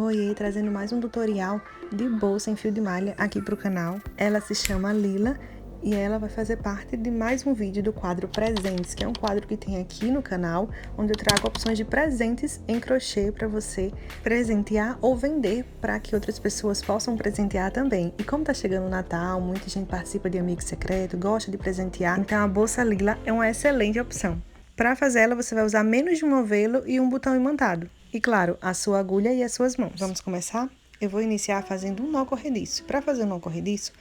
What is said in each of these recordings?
Oi, trazendo mais um tutorial de bolsa em fio de malha aqui para o canal. Ela se chama Lila e ela vai fazer parte de mais um vídeo do quadro Presentes, que é um quadro que tem aqui no canal, onde eu trago opções de presentes em crochê para você presentear ou vender para que outras pessoas possam presentear também. E como tá chegando o Natal, muita gente participa de Amigo Secreto, gosta de presentear, então a bolsa Lila é uma excelente opção. Para fazer ela, você vai usar menos de um novelo e um botão imantado. E claro, a sua agulha e as suas mãos. Vamos começar? Eu vou iniciar fazendo um nó corrediço. Para fazer um nó corrediço,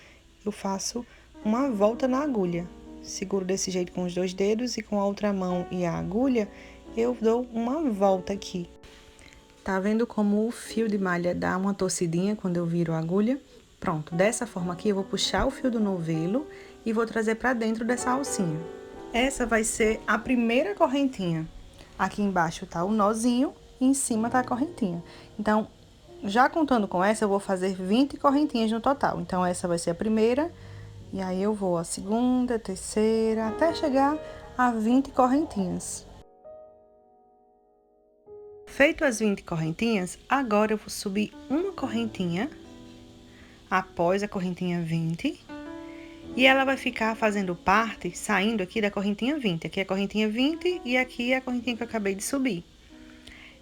eu faço uma volta na agulha. Seguro desse jeito com os dois dedos e com a outra mão e a agulha, eu dou uma volta aqui. Tá vendo como o fio de malha dá uma torcidinha quando eu viro a agulha? Pronto, dessa forma aqui eu vou puxar o fio do novelo e vou trazer para dentro dessa alcinha. Essa vai ser a primeira correntinha. Aqui embaixo tá o nozinho e em cima tá a correntinha. Então, já contando com essa, eu vou fazer 20 correntinhas no total. Então, essa vai ser a primeira, e aí eu vou a segunda, a terceira, até chegar a 20 correntinhas. Feito as 20 correntinhas, agora eu vou subir uma correntinha após a correntinha 20. E ela vai ficar fazendo parte, saindo aqui da correntinha 20. Aqui é a correntinha 20 e aqui é a correntinha que eu acabei de subir.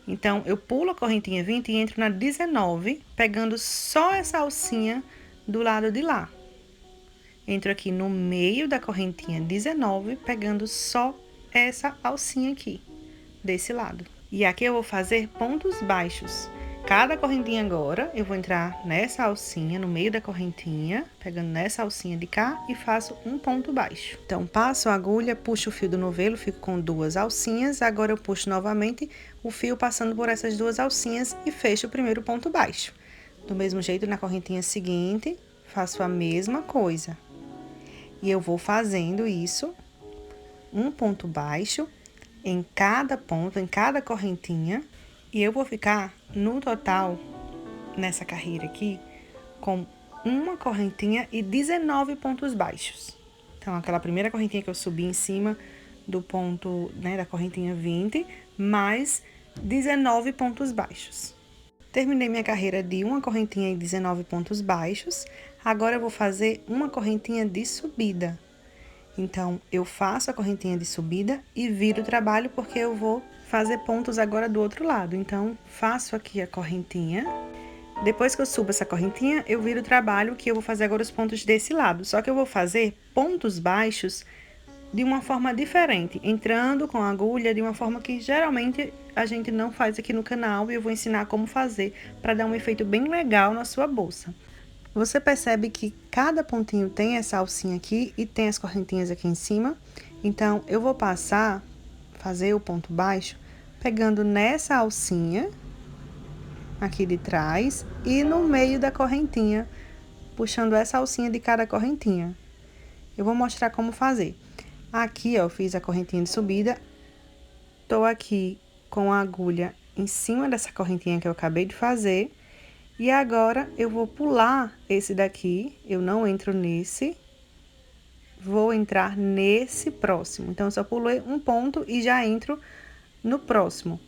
Então, eu pulo a correntinha 20 e entro na 19, pegando só essa alcinha do lado de lá. Entro aqui no meio da correntinha 19, pegando só essa alcinha aqui, desse lado. E aqui eu vou fazer pontos baixos. Cada correntinha agora, eu vou entrar nessa alcinha, no meio da correntinha, pegando nessa alcinha de cá e faço um ponto baixo. Então, passo a agulha, puxo o fio do novelo, fico com duas alcinhas. Agora, eu puxo novamente o fio passando por essas duas alcinhas e fecho o primeiro ponto baixo. Do mesmo jeito, na correntinha seguinte, faço a mesma coisa. E eu vou fazendo isso, um ponto baixo em cada ponto, em cada correntinha. E eu vou ficar, no total, nessa carreira aqui, com uma correntinha e 19 pontos baixos. Então, aquela primeira correntinha que eu subi em cima do ponto, né, da correntinha 20, mais 19 pontos baixos. Terminei minha carreira de uma correntinha e 19 pontos baixos. Agora, eu vou fazer uma correntinha de subida. Então, eu faço a correntinha de subida e viro o trabalho, porque eu vou fazer pontos agora do outro lado. Então, faço aqui a correntinha. Depois que eu subo essa correntinha, eu viro o trabalho, que eu vou fazer agora os pontos desse lado. Só que eu vou fazer pontos baixos de uma forma diferente, entrando com a agulha de uma forma que geralmente a gente não faz aqui no canal, e eu vou ensinar como fazer para dar um efeito bem legal na sua bolsa. Você percebe que cada pontinho tem essa alcinha aqui e tem as correntinhas aqui em cima. Então, eu vou fazer o ponto baixo, pegando nessa alcinha aqui de trás e no meio da correntinha, puxando essa alcinha de cada correntinha. Eu vou mostrar como fazer. Aqui, ó, eu fiz a correntinha de subida, tô aqui com a agulha em cima dessa correntinha que eu acabei de fazer. E agora, eu vou pular esse daqui, eu não entro nesse, vou entrar nesse próximo. Então, eu só pulei um ponto e já entro no próximo.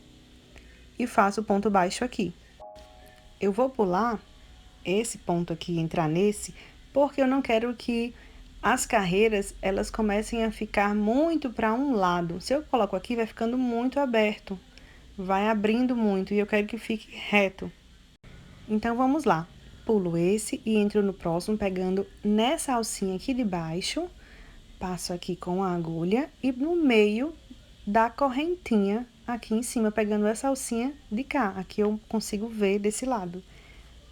E faço o ponto baixo aqui. Eu vou pular esse ponto aqui, entrar nesse, porque eu não quero que as carreiras, elas comecem a ficar muito para um lado. Se eu coloco aqui, vai ficando muito aberto, vai abrindo muito, e eu quero que fique reto. Então, vamos lá. Pulo esse e entro no próximo, pegando nessa alcinha aqui de baixo, passo aqui com a agulha e no meio da correntinha aqui em cima, pegando essa alcinha de cá. Aqui eu consigo ver desse lado.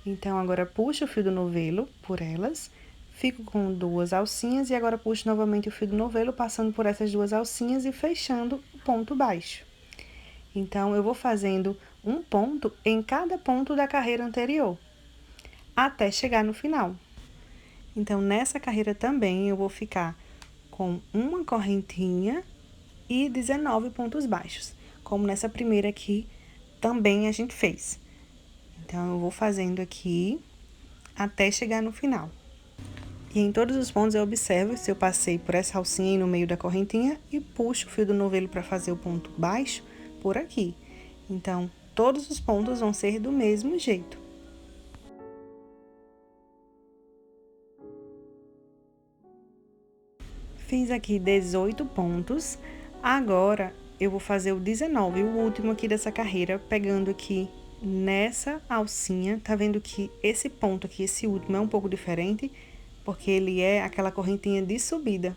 Então, agora puxo o fio do novelo por elas, fico com duas alcinhas e agora puxo novamente o fio do novelo, passando por essas duas alcinhas e fechando o ponto baixo. Então, eu vou fazendo um ponto em cada ponto da carreira anterior, até chegar no final. Então, nessa carreira também, eu vou ficar com uma correntinha e 19 pontos baixos, como nessa primeira aqui também a gente fez. Então, eu vou fazendo aqui até chegar no final. E em todos os pontos eu observo se eu passei por essa alcinha aí no meio da correntinha e puxo o fio do novelo para fazer o ponto baixo por aqui. Então, todos os pontos vão ser do mesmo jeito. Fiz aqui 18 pontos. Agora, eu vou fazer o 19, o último aqui dessa carreira, pegando aqui nessa alcinha. Tá vendo que esse ponto aqui, esse último, é um pouco diferente, porque ele é aquela correntinha de subida.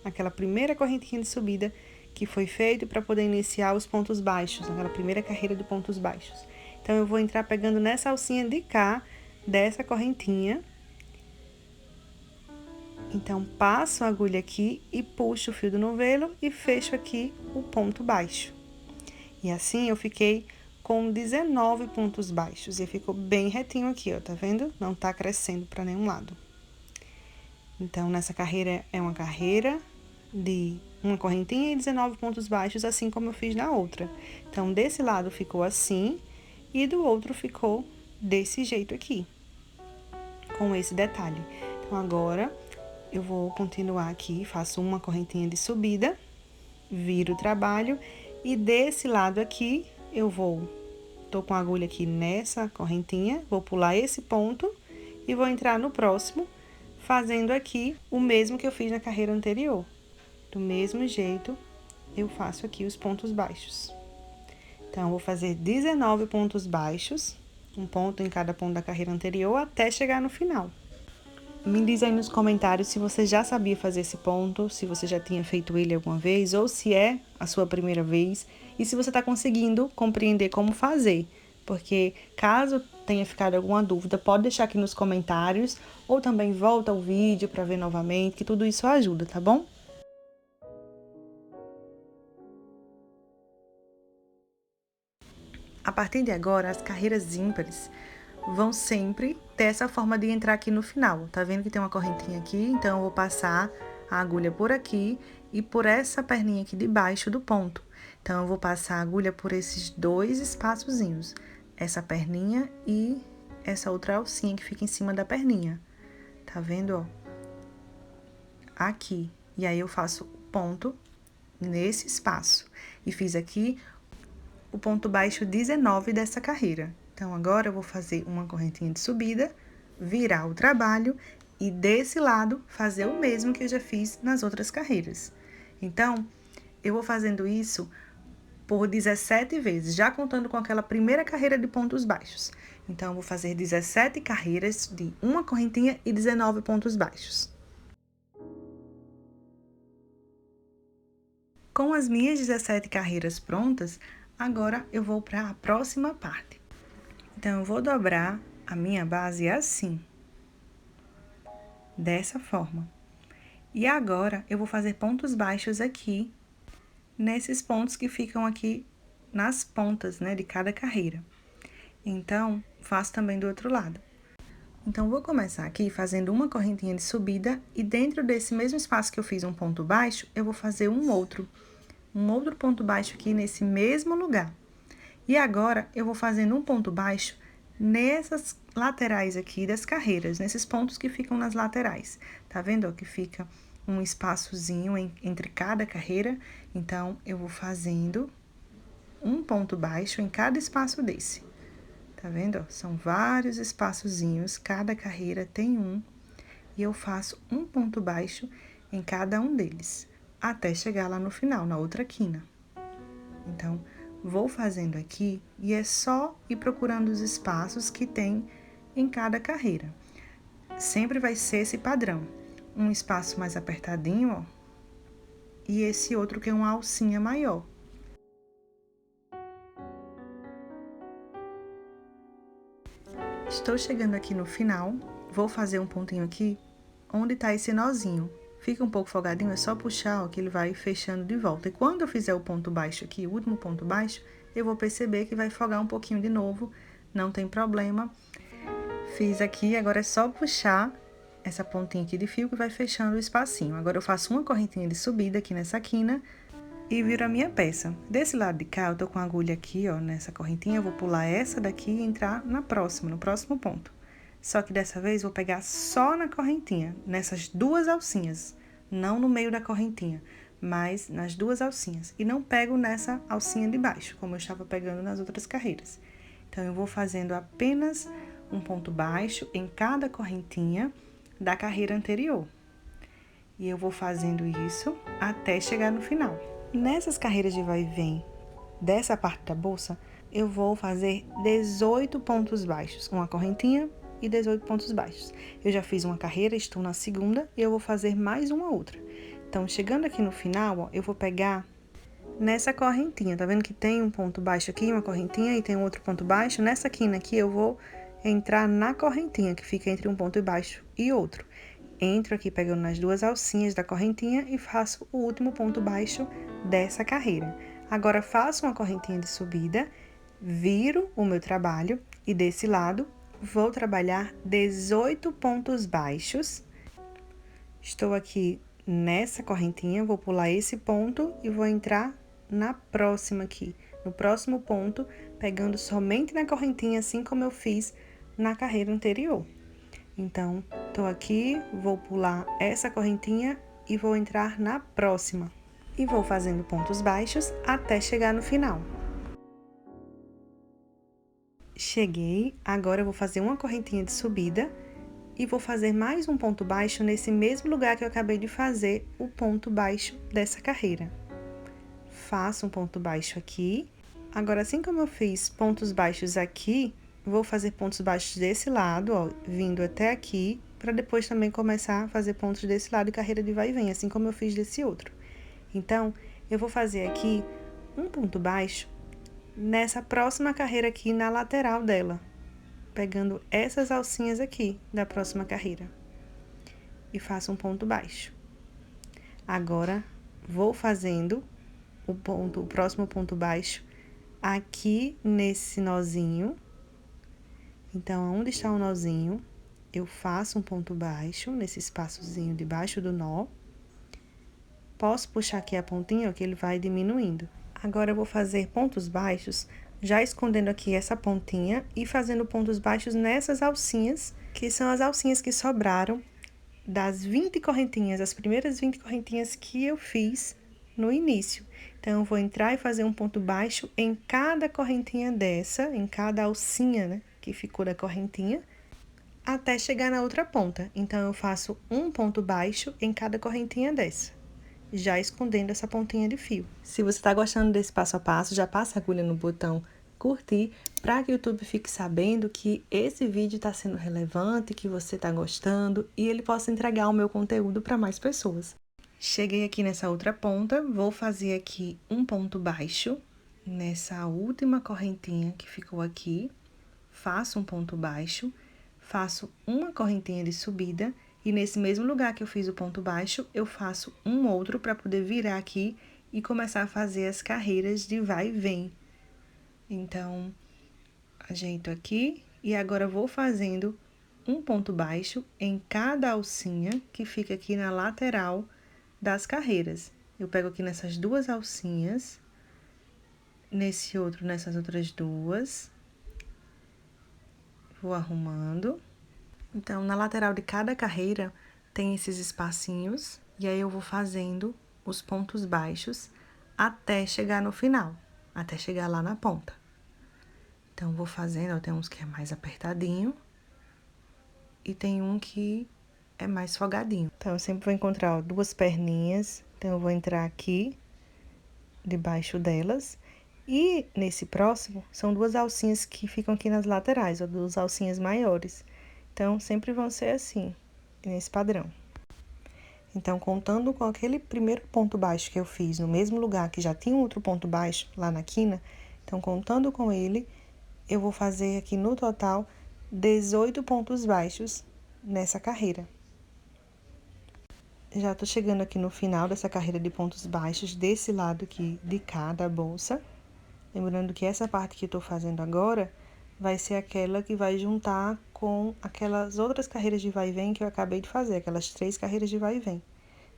Aquela primeira correntinha de subida que foi feita para poder iniciar os pontos baixos, aquela primeira carreira de pontos baixos. Então, eu vou entrar pegando nessa alcinha de cá, dessa correntinha. Então, passo a agulha aqui e puxo o fio do novelo e fecho aqui o ponto baixo. E assim, eu fiquei com 19 pontos baixos e ficou bem retinho aqui, ó, tá vendo? Não tá crescendo para nenhum lado. Então, nessa carreira é uma carreira de uma correntinha e 19 pontos baixos, assim como eu fiz na outra. Então, desse lado ficou assim e do outro ficou desse jeito aqui, com esse detalhe. Então, agora, eu vou continuar aqui, faço uma correntinha de subida, viro o trabalho e desse lado aqui, tô com a agulha aqui nessa correntinha, vou pular esse ponto e vou entrar no próximo, fazendo aqui o mesmo que eu fiz na carreira anterior. Do mesmo jeito, eu faço aqui os pontos baixos. Então, eu vou fazer 19 pontos baixos, um ponto em cada ponto da carreira anterior, até chegar no final. Me diz aí nos comentários se você já sabia fazer esse ponto, se você já tinha feito ele alguma vez, ou se é a sua primeira vez, e se você está conseguindo compreender como fazer. Porque caso tenha ficado alguma dúvida, pode deixar aqui nos comentários, ou também volta ao vídeo para ver novamente, que tudo isso ajuda, tá bom? A partir de agora, as carreiras ímpares vão sempre ter essa forma de entrar aqui no final. Tá vendo que tem uma correntinha aqui? Então, eu vou passar a agulha por aqui e por essa perninha aqui de baixo do ponto. Então, eu vou passar a agulha por esses dois espaçozinhos. Essa perninha e essa outra alcinha que fica em cima da perninha. Tá vendo, ó? Aqui. E aí, eu faço o ponto nesse espaço. E fiz aqui o ponto baixo 19 dessa carreira. Então, agora eu vou fazer uma correntinha de subida, virar o trabalho e desse lado fazer o mesmo que eu já fiz nas outras carreiras. Então, eu vou fazendo isso por 17 vezes, já contando com aquela primeira carreira de pontos baixos. Então, eu vou fazer 17 carreiras de uma correntinha e 19 pontos baixos. Com as minhas 17 carreiras prontas, agora eu vou para a próxima parte. Então, eu vou dobrar a minha base assim, dessa forma. E agora, eu vou fazer pontos baixos aqui, nesses pontos que ficam aqui nas pontas, né, de cada carreira. Então, faço também do outro lado. Então, vou começar aqui fazendo uma correntinha de subida e dentro desse mesmo espaço que eu fiz um ponto baixo, eu vou fazer um outro ponto baixo aqui nesse mesmo lugar. E agora, eu vou fazendo um ponto baixo nessas laterais aqui das carreiras, nesses pontos que ficam nas laterais. Tá vendo, ó, que fica um espaçozinho entre cada carreira? Então, eu vou fazendo um ponto baixo em cada espaço desse. Tá vendo, ó? São vários espaçozinhos, cada carreira tem um. E eu faço um ponto baixo em cada um deles, até chegar lá no final, na outra quina. Então, vou fazendo aqui e é só ir procurando os espaços que tem em cada carreira. Sempre vai ser esse padrão. Um espaço mais apertadinho, ó. E esse outro que é uma alcinha maior. Estou chegando aqui no final, vou fazer um pontinho aqui, onde tá esse nozinho. Fica um pouco folgadinho, é só puxar, ó, que ele vai fechando de volta. E quando eu fizer o ponto baixo aqui, o último ponto baixo, eu vou perceber que vai folgar um pouquinho de novo, não tem problema. Fiz aqui, agora é só puxar essa pontinha aqui de fio que vai fechando o espacinho. Agora, eu faço uma correntinha de subida aqui nessa quina e viro a minha peça. Desse lado de cá, eu tô com a agulha aqui, ó, nessa correntinha, eu vou pular essa daqui e entrar na próxima, no próximo ponto. Só que dessa vez, vou pegar só na correntinha, nessas duas alcinhas, não no meio da correntinha, mas nas duas alcinhas. E não pego nessa alcinha de baixo, como eu estava pegando nas outras carreiras. Então, eu vou fazendo apenas um ponto baixo em cada correntinha da carreira anterior. E eu vou fazendo isso até chegar no final. Nessas carreiras de vai e vem dessa parte da bolsa, eu vou fazer 18 pontos baixos, uma correntinha e 18 pontos baixos. Eu já fiz uma carreira, estou na segunda e eu vou fazer mais uma outra. Então, chegando aqui no final, ó, eu vou pegar nessa correntinha, tá vendo que tem um ponto baixo aqui, uma correntinha e tem um outro ponto baixo? Nessa quina aqui eu vou entrar na correntinha, que fica entre um ponto baixo e outro. Entro aqui pegando nas duas alcinhas da correntinha e faço o último ponto baixo dessa carreira. Agora, faço uma correntinha de subida, viro o meu trabalho e desse lado vou trabalhar 18 pontos baixos. Estou aqui nessa correntinha, vou pular esse ponto e vou entrar na próxima aqui, no próximo ponto, pegando somente na correntinha, assim como eu fiz na carreira anterior. Então, tô aqui, vou pular essa correntinha e vou entrar na próxima. E vou fazendo pontos baixos até chegar no final. Cheguei, agora eu vou fazer uma correntinha de subida e vou fazer mais um ponto baixo nesse mesmo lugar que eu acabei de fazer o ponto baixo dessa carreira. Faço um ponto baixo aqui. Agora, assim como eu fiz pontos baixos aqui, vou fazer pontos baixos desse lado, ó, vindo até aqui, para depois também começar a fazer pontos desse lado e carreira de vai e vem, assim como eu fiz desse outro. Então, eu vou fazer aqui um ponto baixo nessa próxima carreira aqui na lateral dela, pegando essas alcinhas aqui da próxima carreira. E faço um ponto baixo. Agora, vou fazendo o próximo ponto baixo aqui nesse nozinho. Então, onde está o nozinho, eu faço um ponto baixo nesse espaçozinho debaixo do nó. Posso puxar aqui a pontinha, ó, que ele vai diminuindo. Agora, eu vou fazer pontos baixos, já escondendo aqui essa pontinha e fazendo pontos baixos nessas alcinhas, que são as alcinhas que sobraram das 20 correntinhas, as primeiras 20 correntinhas que eu fiz no início. Então, eu vou entrar e fazer um ponto baixo em cada correntinha dessa, em cada alcinha, né, que ficou da correntinha, até chegar na outra ponta. Então, eu faço um ponto baixo em cada correntinha dessa, já escondendo essa pontinha de fio. Se você está gostando desse passo a passo, já passa a agulha no botão curtir, para que o YouTube fique sabendo que esse vídeo está sendo relevante, que você está gostando e ele possa entregar o meu conteúdo para mais pessoas. Cheguei aqui nessa outra ponta, vou fazer aqui um ponto baixo nessa última correntinha que ficou aqui, faço um ponto baixo, faço uma correntinha de subida e nesse mesmo lugar que eu fiz o ponto baixo, eu faço um outro para poder virar aqui e começar a fazer as carreiras de vai e vem. Então, ajeito aqui e agora vou fazendo um ponto baixo em cada alcinha que fica aqui na lateral das carreiras. Eu pego aqui nessas duas alcinhas, nesse outro, nessas outras duas, vou arrumando. Então, na lateral de cada carreira tem esses espacinhos, e aí eu vou fazendo os pontos baixos até chegar no final, até chegar lá na ponta. Então, vou fazendo, ó, tem uns que é mais apertadinho, e tem um que é mais folgadinho. Então, eu sempre vou encontrar, ó, duas perninhas, então eu vou entrar aqui, debaixo delas, e nesse próximo, são duas alcinhas que ficam aqui nas laterais, ó, duas alcinhas maiores. Então, sempre vão ser assim, nesse padrão. Então, contando com aquele primeiro ponto baixo que eu fiz no mesmo lugar, que já tinha um outro ponto baixo lá na quina, então, contando com ele, eu vou fazer aqui no total 18 pontos baixos nessa carreira. Já tô chegando aqui no final dessa carreira de pontos baixos, desse lado aqui de cá da bolsa. Lembrando que essa parte que eu tô fazendo agora vai ser aquela que vai juntar com aquelas outras carreiras de vai e vem que eu acabei de fazer, aquelas 3 carreiras de vai e vem.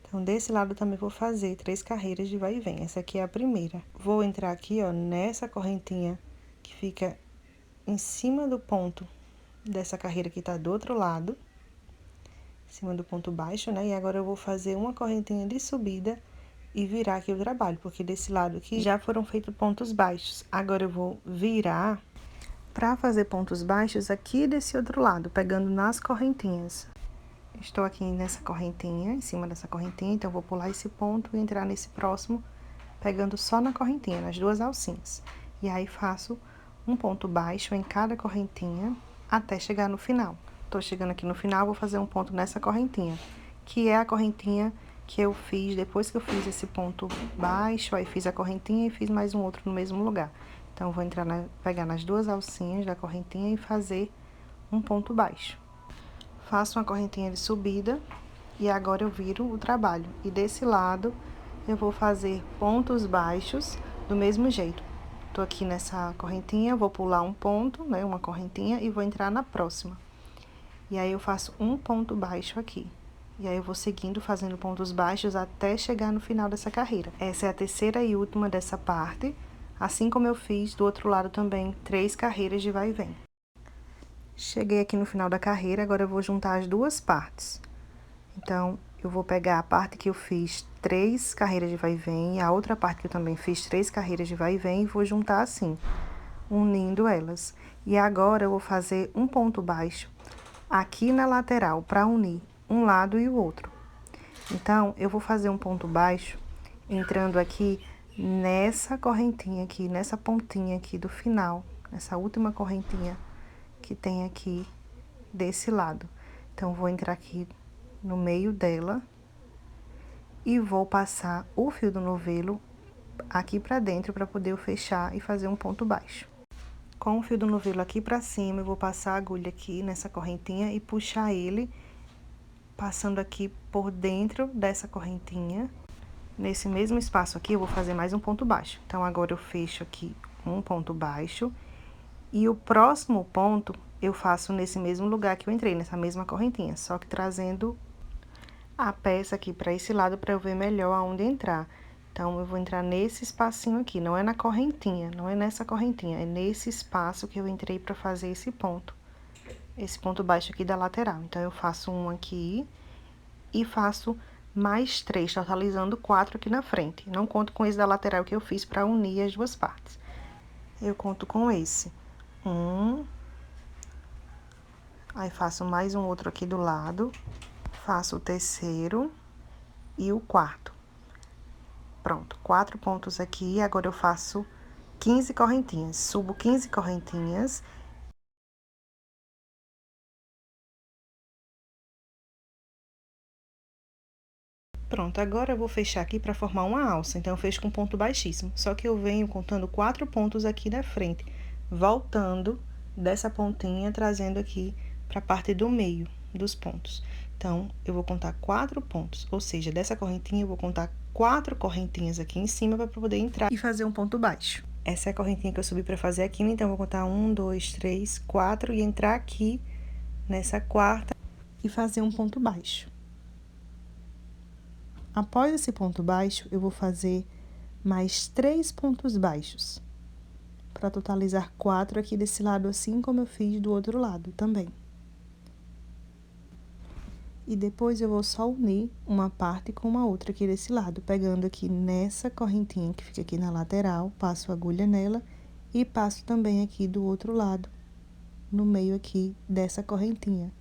Então, desse lado também vou fazer 3 carreiras de vai e vem. Essa aqui é a primeira. Vou entrar aqui, ó, nessa correntinha que fica em cima do ponto dessa carreira que tá do outro lado, em cima do ponto baixo, né? E agora eu vou fazer uma correntinha de subida e virar aqui o trabalho, porque desse lado aqui já foram feitos pontos baixos. Agora eu vou virar para fazer pontos baixos aqui desse outro lado, pegando nas correntinhas. Estou aqui nessa correntinha, em cima dessa correntinha, então eu vou pular esse ponto e entrar nesse próximo, pegando só na correntinha, nas duas alcinhas. E aí, faço um ponto baixo em cada correntinha, até chegar no final. Tô chegando aqui no final, vou fazer um ponto nessa correntinha, que é a correntinha que eu fiz depois que eu fiz esse ponto baixo, aí fiz a correntinha e fiz mais um outro no mesmo lugar. Então, vou entrar pegar nas duas alcinhas da correntinha e fazer um ponto baixo. Faço uma correntinha de subida e agora eu viro o trabalho. E desse lado, eu vou fazer pontos baixos do mesmo jeito. Tô aqui nessa correntinha, vou pular um ponto, né, uma correntinha, e vou entrar na próxima. E aí, eu faço um ponto baixo aqui. E aí, eu vou seguindo, fazendo pontos baixos até chegar no final dessa carreira. Essa é a terceira e última dessa parte, assim como eu fiz do outro lado também, 3 carreiras de vai e vem. Cheguei aqui no final da carreira, agora eu vou juntar as duas partes. Então, eu vou pegar a parte que eu fiz 3 carreiras de vai e vem, e a outra parte que eu também fiz 3 carreiras de vai e vem, e vou juntar assim, unindo elas. E agora, eu vou fazer um ponto baixo aqui na lateral, para unir um lado e o outro. Então, eu vou fazer um ponto baixo, entrando aqui nessa correntinha aqui, nessa pontinha aqui do final, nessa última correntinha que tem aqui desse lado. Então, vou entrar aqui no meio dela e vou passar o fio do novelo aqui pra dentro para poder fechar e fazer um ponto baixo. Com o fio do novelo aqui pra cima, eu vou passar a agulha aqui nessa correntinha e puxar ele, passando aqui por dentro dessa correntinha. Nesse mesmo espaço aqui, eu vou fazer mais um ponto baixo. Então, agora eu fecho aqui um ponto baixo e o próximo ponto eu faço nesse mesmo lugar que eu entrei, nessa mesma correntinha, só que trazendo a peça aqui para esse lado para eu ver melhor aonde entrar. Então, eu vou entrar nesse espacinho aqui, não é na correntinha, não é nessa correntinha, é nesse espaço que eu entrei para fazer esse ponto baixo aqui da lateral. Então, eu faço um aqui e faço mais 3, totalizando 4 aqui na frente. Não conto com esse da lateral que eu fiz para unir as duas partes. Eu conto com esse. Aí, faço mais um outro aqui do lado, faço o terceiro e o quarto. Pronto, 4 pontos aqui, agora eu faço 15 correntinhas. Subo 15 correntinhas. Pronto, agora eu vou fechar aqui para formar uma alça. Então, eu fecho com ponto baixíssimo. Só que eu venho contando 4 pontos aqui na frente, voltando dessa pontinha, trazendo aqui para a parte do meio dos pontos. Então, eu vou contar 4 pontos, ou seja, dessa correntinha eu vou contar 4 correntinhas aqui em cima para poder entrar e fazer um ponto baixo. Essa é a correntinha que eu subi para fazer aqui, então, eu vou contar 1, 2, 3, 4 e entrar aqui nessa quarta e fazer um ponto baixo. Após esse ponto baixo, eu vou fazer mais 3 pontos baixos, para totalizar 4 aqui desse lado, assim como eu fiz do outro lado também. E depois, eu vou só unir uma parte com uma outra aqui desse lado, pegando aqui nessa correntinha que fica aqui na lateral, passo a agulha nela e passo também aqui do outro lado, no meio aqui dessa correntinha.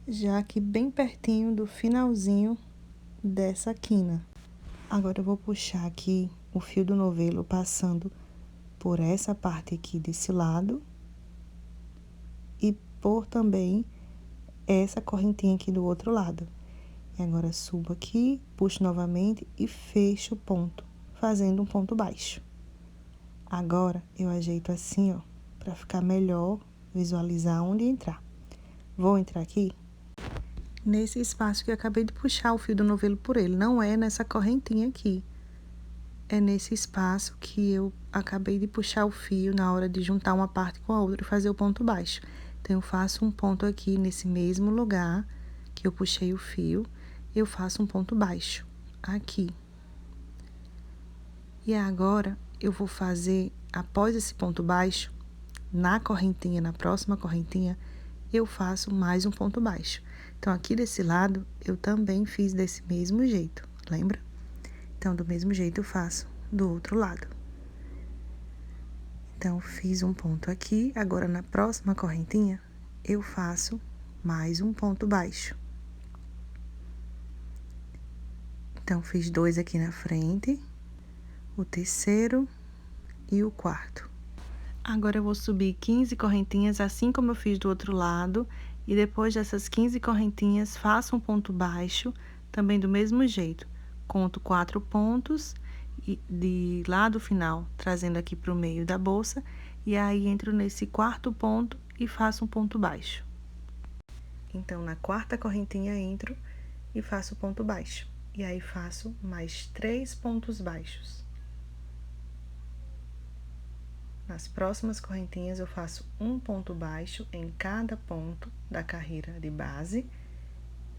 Já aqui bem pertinho do finalzinho dessa quina. Agora, eu vou puxar aqui o fio do novelo passando por essa parte aqui desse lado e por também essa correntinha aqui do outro lado. E agora, subo aqui, puxo novamente e fecho o ponto, fazendo um ponto baixo. Agora, eu ajeito assim, ó, pra ficar melhor visualizar onde entrar. Vou entrar aqui nesse espaço que eu acabei de puxar o fio do novelo por ele. Não é nessa correntinha aqui. É nesse espaço que eu acabei de puxar o fio na hora de juntar uma parte com a outra e fazer o ponto baixo. Então, eu faço um ponto aqui nesse mesmo lugar que eu puxei o fio, eu faço um ponto baixo aqui. E agora, eu vou fazer, após esse ponto baixo, na correntinha, na próxima correntinha, eu faço mais um ponto baixo. Então, aqui desse lado, eu também fiz desse mesmo jeito, lembra? Então, do mesmo jeito, eu faço do outro lado. Então, fiz um ponto aqui, agora na próxima correntinha, eu faço mais um ponto baixo. Então, fiz 2 aqui na frente, o terceiro e o quarto. Agora, eu vou subir 15 correntinhas, assim como eu fiz do outro lado, e depois dessas 15 correntinhas, faço um ponto baixo, também do mesmo jeito. Conto 4 pontos de lá do final, trazendo aqui para o meio da bolsa, e aí entro nesse quarto ponto e faço um ponto baixo. Então, na quarta correntinha entro e faço ponto baixo, e aí faço mais 3 pontos baixos. Nas próximas correntinhas, eu faço um ponto baixo em cada ponto da carreira de base,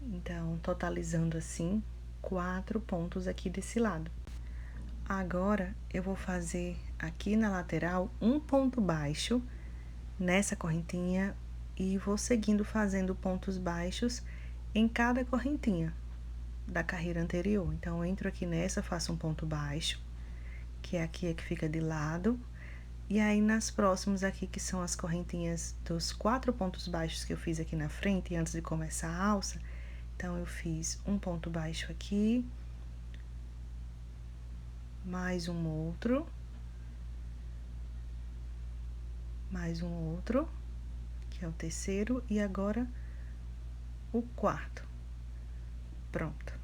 então, totalizando assim, 4 pontos aqui desse lado. Agora, eu vou fazer aqui na lateral um ponto baixo nessa correntinha e vou seguindo fazendo pontos baixos em cada correntinha da carreira anterior. Então, eu entro aqui nessa, faço um ponto baixo, que é aqui que fica de lado, e aí nas próximas aqui, que são as correntinhas dos 4 pontos baixos que eu fiz aqui na frente, antes de começar a alça, então, eu fiz um ponto baixo aqui, mais um outro, mais um outro, que é o terceiro, e agora o quarto. Pronto.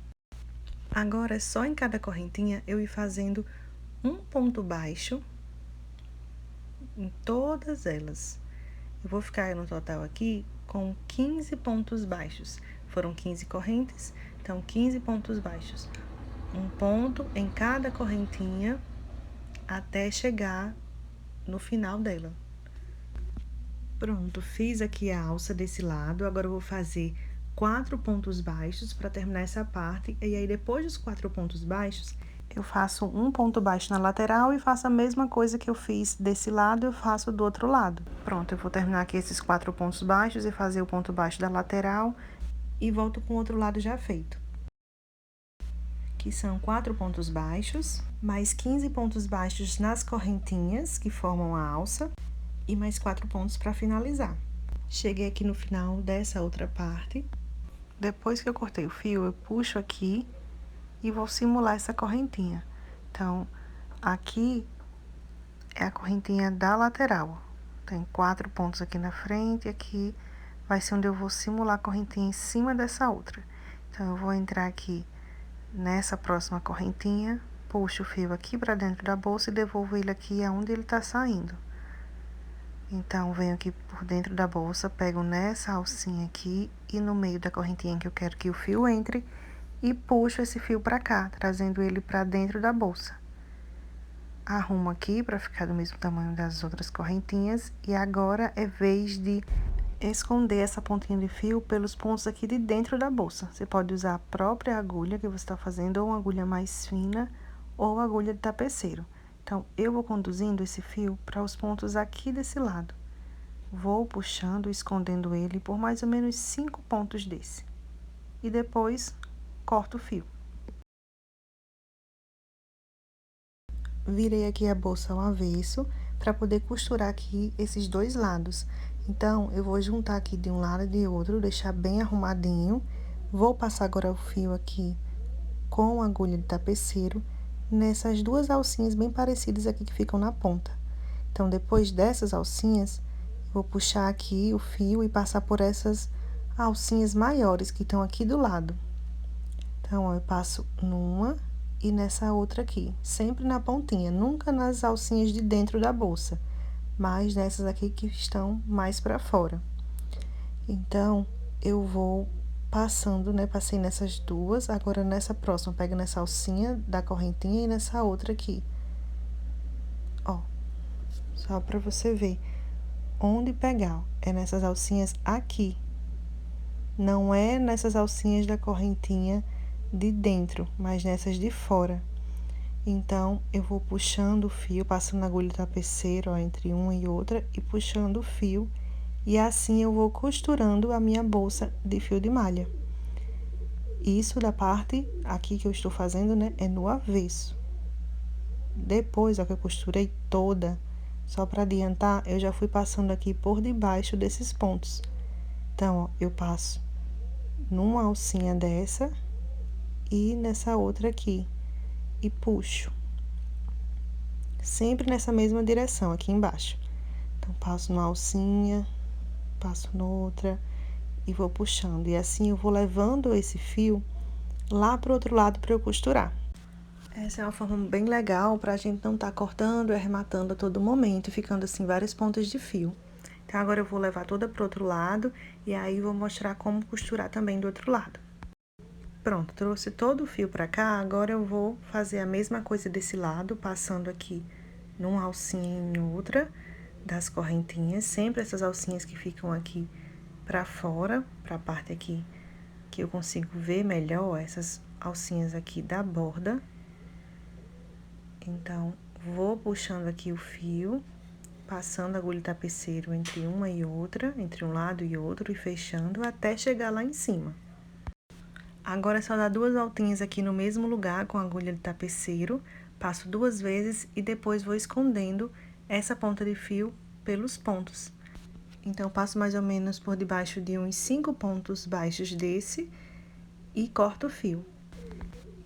Agora, só em cada correntinha, eu ir fazendo um ponto baixo em todas elas. Eu vou ficar no total aqui com 15 pontos baixos. Foram 15 correntes, então 15 pontos baixos. Um ponto em cada correntinha até chegar no final dela. Pronto, fiz aqui a alça desse lado, agora eu vou fazer 4 pontos baixos para terminar essa parte, e aí depois dos 4 pontos baixos, eu faço um ponto baixo na lateral e faço a mesma coisa que eu fiz desse lado, eu faço do outro lado. Pronto, eu vou terminar aqui esses 4 pontos baixos e fazer o ponto baixo da lateral e volto com o outro lado já feito. Que são 4 pontos baixos, mais 15 pontos baixos nas correntinhas que formam a alça e mais 4 pontos para finalizar. Cheguei aqui no final dessa outra parte. Depois que eu cortei o fio, eu puxo aqui e vou simular essa correntinha. Então, aqui é a correntinha da lateral. Tem 4 pontos aqui na frente, e aqui vai ser onde eu vou simular a correntinha em cima dessa outra. Então, eu vou entrar aqui nessa próxima correntinha, puxo o fio aqui para dentro da bolsa e devolvo ele aqui aonde ele tá saindo. Então, venho aqui por dentro da bolsa, pego nessa alcinha aqui e no meio da correntinha que eu quero que o fio entre e puxo esse fio pra cá, trazendo ele pra dentro da bolsa. Arrumo aqui pra ficar do mesmo tamanho das outras correntinhas e agora é vez de esconder essa pontinha de fio pelos pontos aqui de dentro da bolsa. Você pode usar a própria agulha que você tá fazendo, ou uma agulha mais fina, ou agulha de tapeceiro. Então, eu vou conduzindo esse fio para os pontos aqui desse lado. Vou puxando, escondendo ele por mais ou menos 5 pontos desse. E depois, corto o fio. Virei aqui a bolsa ao avesso para poder costurar aqui esses dois lados. Então, eu vou juntar aqui de um lado e de outro, deixar bem arrumadinho. Vou passar agora o fio aqui com a agulha de tapeceiro nessas duas alcinhas bem parecidas aqui que ficam na ponta. Então, depois dessas alcinhas, vou puxar aqui o fio e passar por essas alcinhas maiores que estão aqui do lado. Então, ó, eu passo numa e nessa outra aqui, sempre na pontinha, nunca nas alcinhas de dentro da bolsa, mas nessas aqui que estão mais pra fora. Então, eu vou passando, né, passei nessas duas, agora nessa próxima, pego nessa alcinha da correntinha e nessa outra aqui. Ó, só pra você ver onde pegar, é nessas alcinhas aqui, não é nessas alcinhas da correntinha de dentro, mas nessas de fora. Então, eu vou puxando o fio, passando a agulha do tapeceiro, ó, entre uma e outra, e puxando o fio, e assim eu vou costurando a minha bolsa de fio de malha. Isso da parte aqui que eu estou fazendo, né, é no avesso. Depois, ó, que eu costurei toda, só para adiantar, eu já fui passando aqui por debaixo desses pontos. Então, ó, eu passo numa alcinha dessa e nessa outra aqui e puxo. Sempre nessa mesma direção, aqui embaixo. Então, passo numa alcinha, passo noutra e vou puxando. E assim eu vou levando esse fio lá pro outro lado para eu costurar. Essa é uma forma bem legal pra gente não tá cortando e arrematando a todo momento, ficando assim vários pontos de fio. Então, agora eu vou levar toda pro outro lado e aí vou mostrar como costurar também do outro lado. Pronto, trouxe todo o fio pra cá, agora eu vou fazer a mesma coisa desse lado, passando aqui numa alcinha e em outra das correntinhas, sempre essas alcinhas que ficam aqui pra fora, pra parte aqui que eu consigo ver melhor, essas alcinhas aqui da borda. Então, vou puxando aqui o fio, passando a agulha tapeceiro entre uma e outra, entre um lado e outro, e fechando até chegar lá em cima. Agora, é só dar 2 voltinhas aqui no mesmo lugar com a agulha de tapeceiro, passo 2 vezes e depois vou escondendo essa ponta de fio pelos pontos. Então, passo mais ou menos por debaixo de uns 5 pontos baixos desse e corto o fio.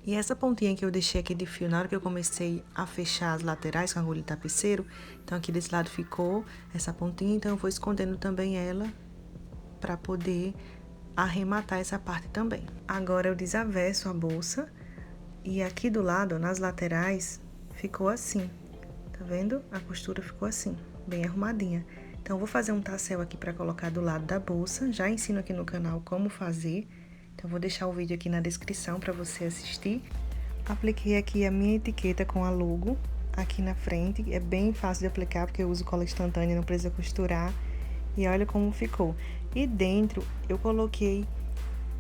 E essa pontinha que eu deixei aqui de fio, na hora que eu comecei a fechar as laterais com a agulha de tapeceiro, então aqui desse lado ficou essa pontinha, então eu vou escondendo também ela pra poder arrematar essa parte também. Agora, eu desavesso a bolsa e aqui do lado, nas laterais, ficou assim, tá vendo? A costura ficou assim, bem arrumadinha. Então, eu vou fazer um tassel aqui pra colocar do lado da bolsa, já ensino aqui no canal como fazer. Então, vou deixar o vídeo aqui na descrição pra você assistir. Apliquei aqui a minha etiqueta com a logo aqui na frente, é bem fácil de aplicar porque eu uso cola instantânea, não precisa costurar. E olha como ficou. E dentro eu coloquei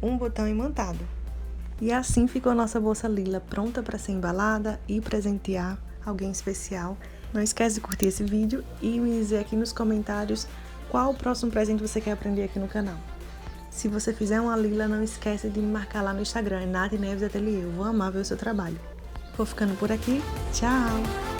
um botão imantado. E assim ficou a nossa bolsa lila pronta para ser embalada e presentear alguém especial. Não esquece de curtir esse vídeo e me dizer aqui nos comentários qual o próximo presente você quer aprender aqui no canal. Se você fizer uma lila, não esquece de me marcar lá no Instagram, Nath Neves Ateliê. Eu vou amar ver o seu trabalho. Vou ficando por aqui. Tchau!